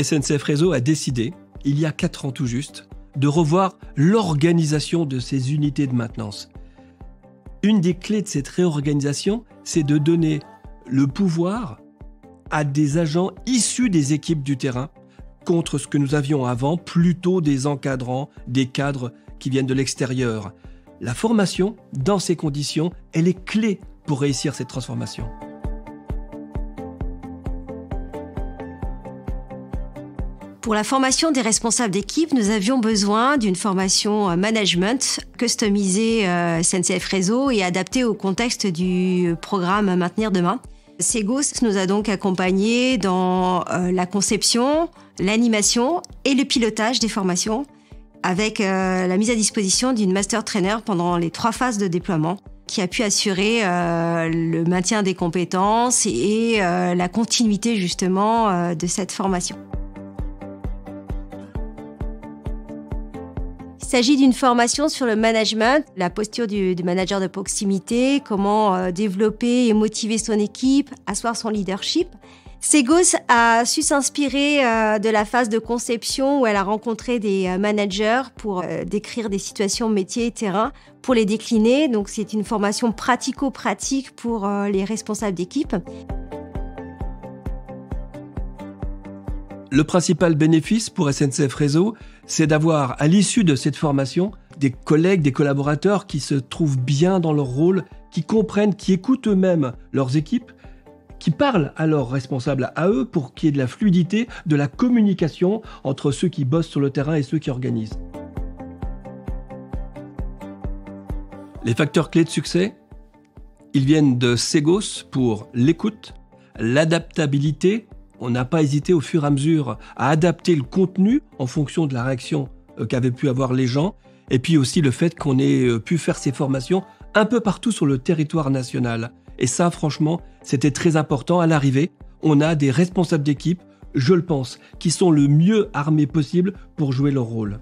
SNCF Réseau a décidé, il y a 4 ans tout juste, de revoir l'organisation de ces unités de maintenance. Une des clés de cette réorganisation, c'est de donner le pouvoir à des agents issus des équipes du terrain, contre ce que nous avions avant, plutôt des encadrants, des cadres qui viennent de l'extérieur. La formation, dans ces conditions, elle est clé pour réussir cette transformation. Pour la formation des responsables d'équipe, nous avions besoin d'une formation management customisée SNCF Réseau et adaptée au contexte du programme Maintenir demain. Segos nous a donc accompagnés dans la conception, l'animation et le pilotage des formations avec la mise à disposition d'une master trainer pendant les 3 phases de déploiement qui a pu assurer le maintien des compétences et la continuité justement de cette formation. Il s'agit d'une formation sur le management, la posture du manager de proximité, comment développer et motiver son équipe, asseoir son leadership. Segos a su s'inspirer de la phase de conception où elle a rencontré des managers pour décrire des situations métiers et terrain, pour les décliner. Donc c'est une formation pratico-pratique pour les responsables d'équipe. Le principal bénéfice pour SNCF Réseau, c'est d'avoir, à l'issue de cette formation, des collègues, des collaborateurs qui se trouvent bien dans leur rôle, qui comprennent, qui écoutent eux-mêmes leurs équipes, qui parlent à leurs responsables, à eux, pour qu'il y ait de la fluidité, de la communication entre ceux qui bossent sur le terrain et ceux qui organisent. Les facteurs clés de succès, ils viennent de Segos pour l'écoute, l'adaptabilité. On n'a pas hésité au fur et à mesure à adapter le contenu en fonction de la réaction qu'avaient pu avoir les gens. Et puis aussi le fait qu'on ait pu faire ces formations un peu partout sur le territoire national. Et ça, franchement, c'était très important. À l'arrivée, on a des responsables d'équipe, je le pense, qui sont le mieux armés possible pour jouer leur rôle.